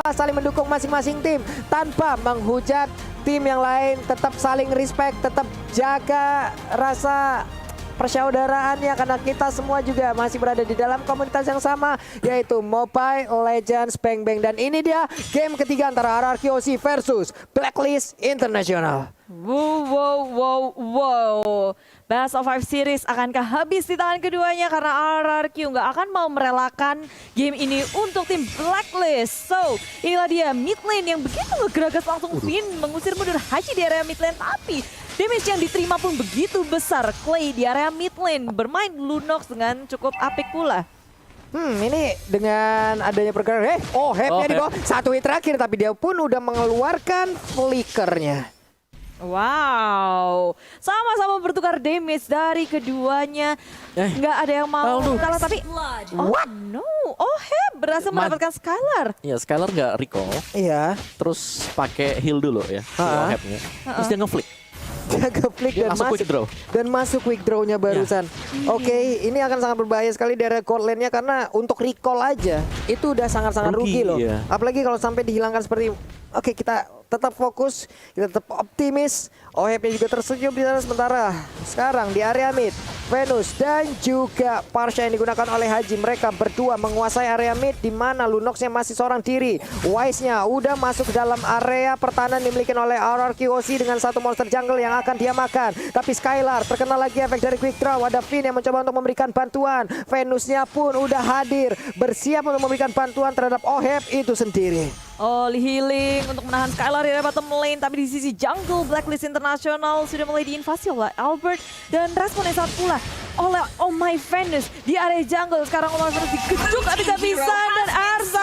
saling mendukung masing-masing tim tanpa menghujat tim yang lain, tetap saling respect, tetap jaga rasa persaudaraannya karena kita semua juga masih berada di dalam komunitas yang sama, yaitu Mobile Legends Bang Bang. Dan ini dia game ketiga antara RRQ OC versus Blacklist International. Wow. Best of 5 series akankah habis di tangan keduanya karena RRQ nggak akan mau merelakan game ini untuk tim Blacklist. So, inilah dia mid lane yang begitu ngegeragas langsung Finn mengusir mundur Haji di area mid lane, tapi damage yang diterima pun begitu besar. Clay di area mid lane bermain Lunox dengan cukup apik pula. Ini dengan adanya pergerakan, Hep-nya di bawah, satu hit terakhir tapi dia pun udah mengeluarkan flickernya. Wow, sama-sama bertukar damage dari keduanya. Nggak ada yang mau kalah, tapi What? no, Hep berhasil mendapatkan Skylar. Iya, Skylar nggak recall. Iya. Terus pakai heal dulu ya, Hepnya. Terus dia nge-flick. Dia ngeflick dan langsung quick draw. Dan masuk quick draw-nya barusan. Oke, ini akan sangat berbahaya sekali dari court lane-nya karena untuk recall aja itu udah sangat-sangat rugi loh. Iya. Apalagi kalau sampai dihilangkan seperti kita tetap fokus, kita tetap optimis. Hep-nya juga tersenyum di sana sementara. Sekarang di area mid, Venus dan juga Parsha yang digunakan oleh Haji. Mereka berdua menguasai area mid di mana Lunox-nya masih seorang diri. Wise-nya udah masuk ke dalam area pertahanan dimiliki oleh RRQ OC dengan satu monster jungle yang akan dia makan. Tapi Skylar terkena lagi efek dari quick draw. Ada Finn yang mencoba untuk memberikan bantuan. Venus-nya pun udah hadir, bersiap untuk memberikan bantuan terhadap Hep itu sendiri. Healing untuk menahan Skylar di area bottom lane, tapi di sisi jungle Blacklist International sudah mulai diinvasi oleh Albert dan respon yang saat pula oleh Oh My Venus di area jungle. Sekarang Oh My Venus digeduk habis-habisan dan R7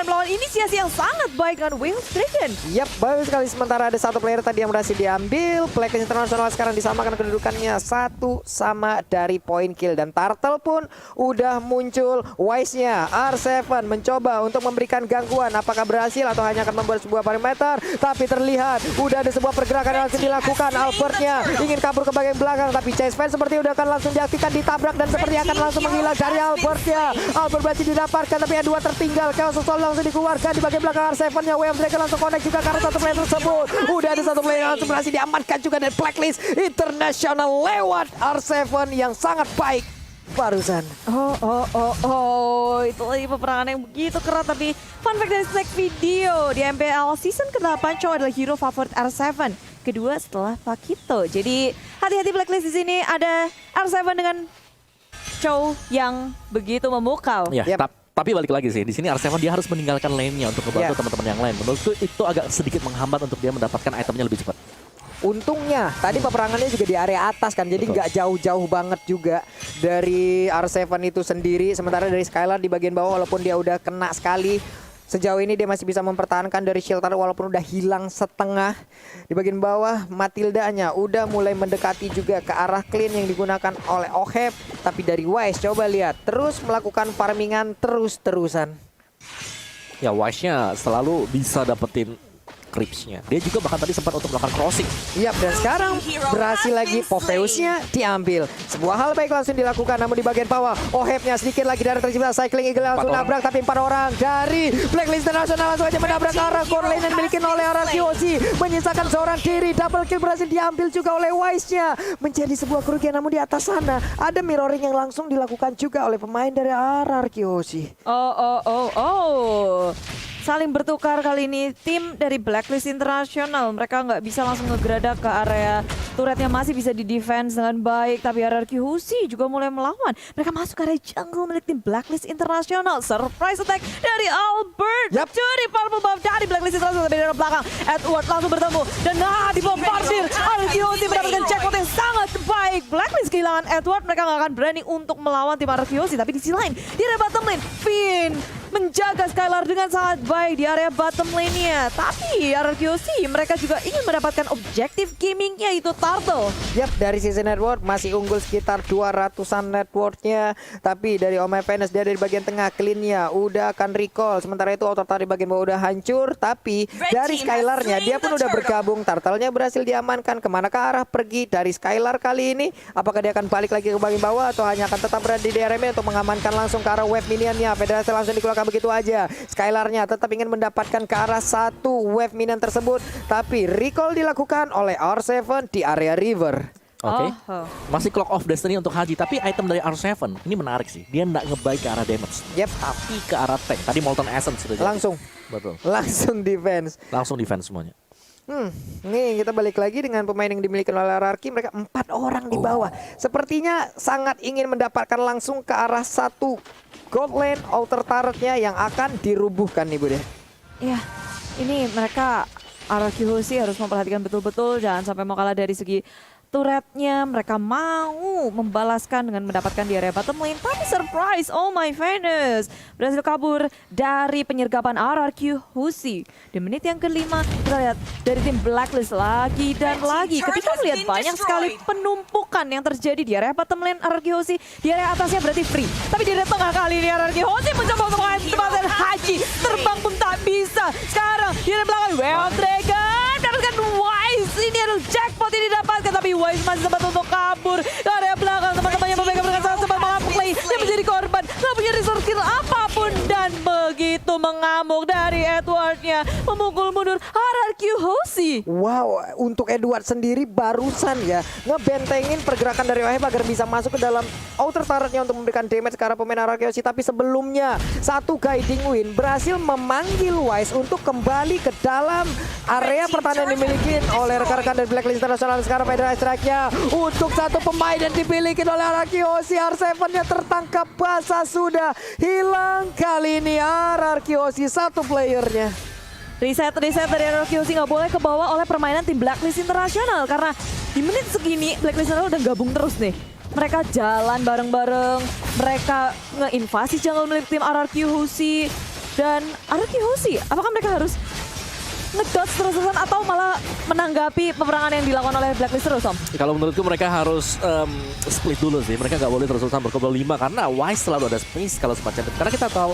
melawan inisiasi yang sangat baik dengan Whale Dragon. Yap, bagus sekali. Sementara ada satu player tadi yang berhasil diambil. Blacklist International sekarang disamakan kedudukannya satu sama dari point kill. Dan Turtle pun udah muncul. Wise-nya R7 mencoba untuk memberikan gangguan. Apakah berhasil atau hanya akan membuat sebuah parameter? Tapi terlihat udah ada sebuah pergerakan yang langsung dilakukan. Albertnya ingin kabur ke bagian belakang, tapi Chase Fan seperti udah akan langsung diaktifkan, ditabrak dan seperti akan langsung menghilang dari Albertnya. Albert berhasil didapatkan tapi ada dua tertinggal. Chaos Soul langsung dikeluarkan di bagian belakang R7-nya. Wave Dragon langsung connect juga karena satu player tersebut. Udah ada satu player yang langsung berhasil diamankan juga dari Blacklist International lewat R7 yang sangat baik barusan. Itu lagi peperangan yang begitu keras. Tapi fun fact dari snack video di MPL season ke-8, Chow adalah hero favorit R7. Kedua setelah Pakito. Jadi hati-hati Blacklist di sini, ada R7 dengan Chow yang begitu memukau. Ya, tapi balik lagi sih, di sini R7 dia harus meninggalkan lane-nya untuk membantu teman-teman yang lain. Menurutku itu agak sedikit menghambat untuk dia mendapatkan itemnya lebih cepat. Untungnya tadi peperangannya juga di area atas kan, jadi nggak jauh-jauh banget juga dari R7 itu sendiri. Sementara dari Skylar di bagian bawah, walaupun dia udah kena sekali, sejauh ini dia masih bisa mempertahankan dari shelter walaupun udah hilang setengah. Di bagian bawah Matilda-nya udah mulai mendekati juga ke arah clean yang digunakan oleh Hep. Tapi dari Wise coba lihat, terus melakukan farmingan terus-terusan. Ya, Wise-nya selalu bisa dapetin creeps-nya. Dia juga bahkan tadi sempat untuk melakukan crossing. Yap, dan sekarang berhasil lagi Popheus-nya diambil. Sebuah hal baik langsung dilakukan, namun di bagian bawah Hep-nya sedikit lagi dari tercipta Cycling Eagle langsung nabrak, tapi 4 orang dari Blacklist International langsung aja menabrak ke arah core lane yang dimiliki oleh RRQ OC. Menyisakan seorang diri, double kill berhasil diambil juga oleh Wise-nya. Menjadi sebuah kerugian, namun di atas sana ada mirroring yang langsung dilakukan juga oleh pemain dari RRQ OC. Saling bertukar kali ini tim dari Blacklist International. Mereka nggak bisa langsung ngegeradak ke area turretnya, masih bisa di defense dengan baik. Tapi RRQ Husi juga mulai melawan. Mereka masuk ke area jungle milik tim Blacklist International. Surprise attack dari Albert. Dari purple buff dari Blacklist International dari belakang. Edward langsung bertemu dan dibombardir. RRQ Husi mendapatkan checkpoint yang sangat baik. Blacklist kehilangan Edward. Mereka nggak akan berani untuk melawan tim RRQ Husi. Tapi di sisi lain, di area bottom lane, Finn menjaga Skylar dengan sangat baik di area bottom lane-nya. Tapi RRQC mereka juga ingin mendapatkan objektif gaming yaitu Turtle. Yap, dari sisi network masih unggul sekitar 200-an networknya. Tapi dari Oh My Venus, dia dari bagian tengah clean-nya udah akan recall. Sementara itu auto di bagian bawah udah hancur. Tapi dari Skylar-nya dia pun udah bergabung. Turtle-nya berhasil diamankan. Kemana ke arah pergi dari Skylar kali ini? nih? Apakah dia akan balik lagi ke bagian bawah atau hanya akan tetap berada di daerah main untuk mengamankan langsung ke arah wave minionnya? Federasi langsung dikeluarkan begitu aja. Skylarnya tetap ingin mendapatkan ke arah satu wave minion tersebut, tapi recall dilakukan oleh R7 di area river. Oke. Oh. Masih Clock of Destiny untuk Haji, tapi item dari R7 ini menarik sih. Dia nggak ngebaik ke arah damage, Yep. tapi ke arah tank. Tadi Molten Essence sudah jadi. Langsung. Betul. Langsung defense. Langsung defense semuanya. Nih kita balik lagi dengan pemain yang dimiliki oleh RRQ. Mereka 4 orang di bawah. Sepertinya sangat ingin mendapatkan langsung ke arah satu gold lane outer turretnya yang akan dirubuhkan nih Bude. Ya, ini mereka RRQ sih harus memperhatikan betul-betul jangan sampai mau kalah dari segi turretnya. Mereka mau membalaskan dengan mendapatkan di area bottom lane. Tapi surprise, oh my Venus berhasil kabur dari penyergapan RRQ Husi. Di menit yang kelima kita lihat dari tim Blacklist lagi dan lagi. Ketika melihat banyak sekali penumpukan yang terjadi di area bottom lane RRQ Husi. Di area atasnya berarti free. Tapi di area tengah kali ini RRQ Husi mencoba untuk mengatasi Haji. Terbang pun tak bisa. Sekarang di area belakang Well Dragon dapatkan Wise. Ini adalah jackpot yang didapatkan, tapi Wise masih sempat untuk kabur ke area belakang. Teman-temannya mereka sangat sempat mengamuk play. Dia menjadi korban, nggak punya resource skill apapun, dan begitu mengamuk dari Edwardnya memukul mundur RRQ Hoshi. Wow, untuk Edward sendiri barusan ya ngebentengin pergerakan dari Wahib agar bisa masuk ke dalam outer turretnya untuk memberikan damage ke arah pemain RRQ Hoshi. Tapi sebelumnya satu guiding win berhasil memanggil Wise untuk kembali ke dalam area pertahanan yang dimiliki oleh rekan-rekan dari Blacklist International. Sekarang Federasi strike-nya untuk satu pemain dan dimiliki oleh RRQ Hoshi. R7-nya tertangkap basah, sudah hilang kali ini RRQ Hoshi satu playernya. Reset dari RRQ Hoshi nggak boleh kebawa oleh permainan tim Blacklist International karena di menit segini Blacklist International udah gabung terus nih. Mereka jalan bareng-bareng, mereka ngeinvasi jungle milik tim RRQ Hoshi. Dan RRQ Hoshi, apakah mereka harus ngedot terus-terusan atau malah menanggapi peperangan yang dilakukan oleh Blacklist terus, Om? Kalau menurutku mereka harus split dulu sih. Mereka nggak boleh terus-terusan berkumpul 5 karena Wise selalu ada space kalau semacam itu. Karena kita tahu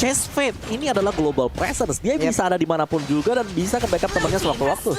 Chase Fate ini adalah global presence. Dia bisa ada dimanapun juga dan bisa ke backup temannya sewaktu-waktu.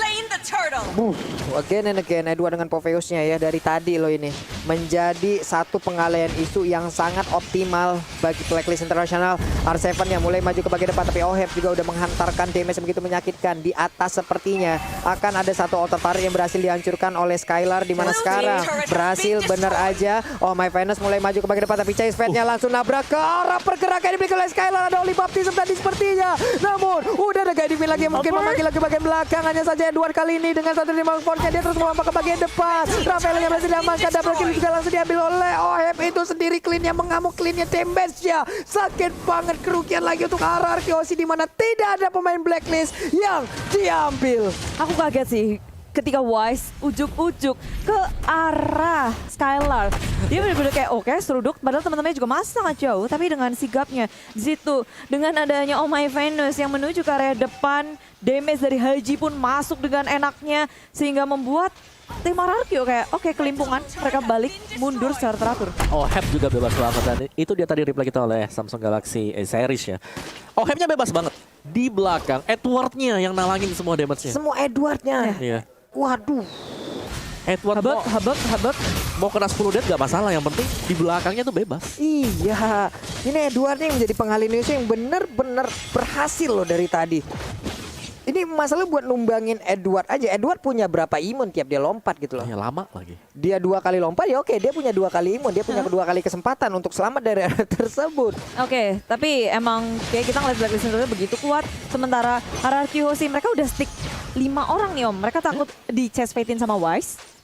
Again and again Edward dengan Poveusnya ya dari tadi loh ini menjadi satu pengalihan isu yang sangat optimal bagi Blacklist International. R7 yang mulai maju ke bagian depan, tapi Oheb juga udah menghantarkan damage yang begitu menyakitkan. Di atas sepertinya akan ada satu outer turret yang berhasil dihancurkan oleh Skylar, di mana sekarang berhasil bener aja. Oh my Venus mulai maju ke bagian depan, tapi Chase Fate-nya langsung nabrak ke arah pergerakan yang dimiliki oleh Skylar. Ada Oli Baptism tadi sepertinya, namun udah ada guiding win lagi yang mungkin memanggil lagi bagian belakang. Hanya saja Edward kali ini dengan satu lima force-nya dia terus melompat ke bagian depan. Rafael yang berhasil diamankan, double kill juga langsung diambil oleh Oheb. Itu sendiri clean-nya mengamuk, clean-nya damage-nya sakit banget. Kerugian lagi untuk RRQ Hoshi di mana tidak ada pemain Blacklist yang diambil. Aku kaget sih ketika Wise ujuk-ujuk ke arah Skylar. Dia benar-benar kayak oke, seruduk, padahal teman-temannya juga masih sangat jauh. Tapi dengan sigapnya di situ, dengan adanya Oh My Venus yang menuju ke area depan, damage dari Haji pun masuk dengan enaknya sehingga membuat tim RRQ kayak oke, kelimpungan, mereka balik mundur secara teratur. Oheb juga bebas banget dan itu dia tadi reply kita oleh Samsung Galaxy series ya. Ohebnya bebas banget. Di belakang Edwardnya yang nalangin semua damage-nya. Semua Edwardnya. Iya. Waduh. Edward Habak. mau kena 10 death gak masalah, yang penting di belakangnya tuh bebas. Iya, ini Edwardnya yang menjadi pengalihan isu yang benar-benar berhasil loh dari tadi. Ini masalah buat numbangin Edward aja. Edward punya berapa imun tiap dia lompat gitu loh. Ya lama lagi. Dia 2 kali lompat ya oke, dia punya 2 kali imun, dia punya 2 kali kesempatan untuk selamat dari area tersebut. Oke, tapi emang kayak kita ngeliat Blacklist International begitu kuat. Sementara RRQ Hoshi mereka udah stick 5 orang nih, Om. Mereka takut di chest fate-in sama Wise.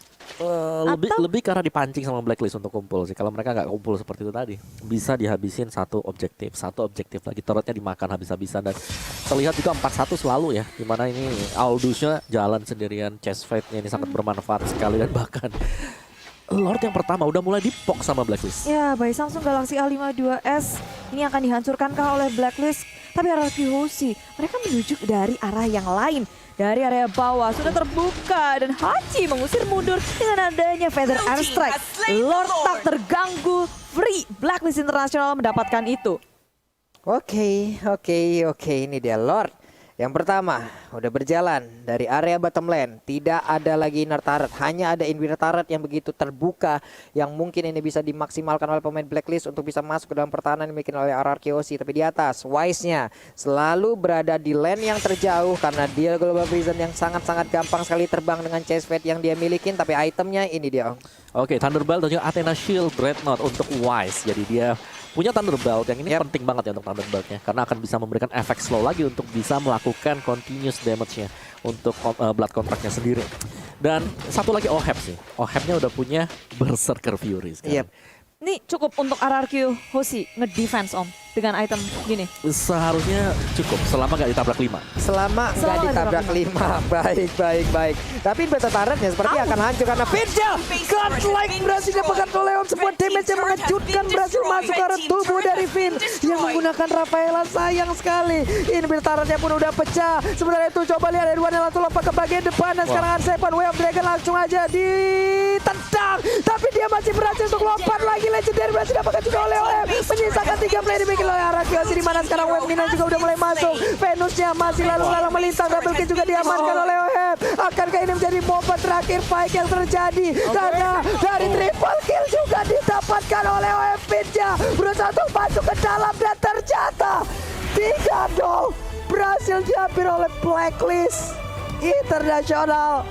Lebih karena dipancing sama Blacklist untuk kumpul sih. Kalau mereka nggak kumpul seperti itu tadi, bisa dihabisin satu objektif lagi, turretnya dimakan habis-habisan. Dan terlihat juga 4-1 selalu ya, dimana ini Aldous-nya jalan sendirian, chest fight-nya ini sangat bermanfaat sekali. Dan bahkan Lord yang pertama udah mulai dipok sama Blacklist. Ya, by Samsung Galaxy A52s ini akan dihancurkankah oleh Blacklist? Tapi RRQ Hoshi mereka menuju dari arah yang lain. Dari area bawah sudah terbuka dan Haji mengusir mundur dengan adanya Feather Airstrike. Lord tak terganggu, free. Blacklist International mendapatkan itu. Oke, ini dia Lord Yang pertama, udah berjalan dari area bottom lane. Tidak ada lagi inner turret, hanya ada inner turret yang begitu terbuka, yang mungkin ini bisa dimaksimalkan oleh pemain Blacklist untuk bisa masuk ke dalam pertahanan yang dimiliki oleh RRQOC. Tapi di atas, Wise-nya selalu berada di lane yang terjauh karena dia Global Prison yang sangat-sangat gampang sekali terbang dengan chase fade yang dia milikin. Tapi itemnya ini dia. Oke, Thunderbolt dan juga Athena Shield Dreadnought untuk Wise. Jadi dia punya Thunderbolt yang ini penting banget ya untuk Thunderboltnya, karena akan bisa memberikan efek slow lagi untuk bisa melakukan continuous damage-nya untuk Blood Contract-nya sendiri. Dan satu lagi Oheb sih. Ohebnya udah punya Berserker Fury sekarang. Ini cukup untuk RRQ Hoshi nge-defense Om dengan item gini. Seharusnya cukup selama nggak ditabrak 5. Selama nggak ditabrak 5. Baik. Tapi beta turretnya seperti akan hancur karena Finja godlike berhasil dapatkan oleh Leon. Sebuah damage yang mengejutkan berhasil masuk ke arah tubuh dari Finn yang menggunakan Rafaela. Sayang sekali ini turretnya pun udah pecah. Sebenarnya itu coba lihat Edwan yang langsung lompat ke bagian depan dan sekarang Sepan Way of Dragon langsung aja ditendang, tapi dia masih berhasil untuk lompat lagi. Legendary berhasil dapatkan juga oleh menyisakan 3 player dimiliki oleh RRQOC, di mana sekarang Web Mina juga udah mulai masuk. Venusnya masih lalu-lalang melintang, double kill juga diamankan oleh Oheb. Akankah ini menjadi momen terakhir fight yang terjadi? Karena dari triple kill juga didapatkan oleh Oheb. Finja berusaha untuk masuk ke dalam dan ternyata 3-0 berhasil diambil oleh Blacklist Internasional.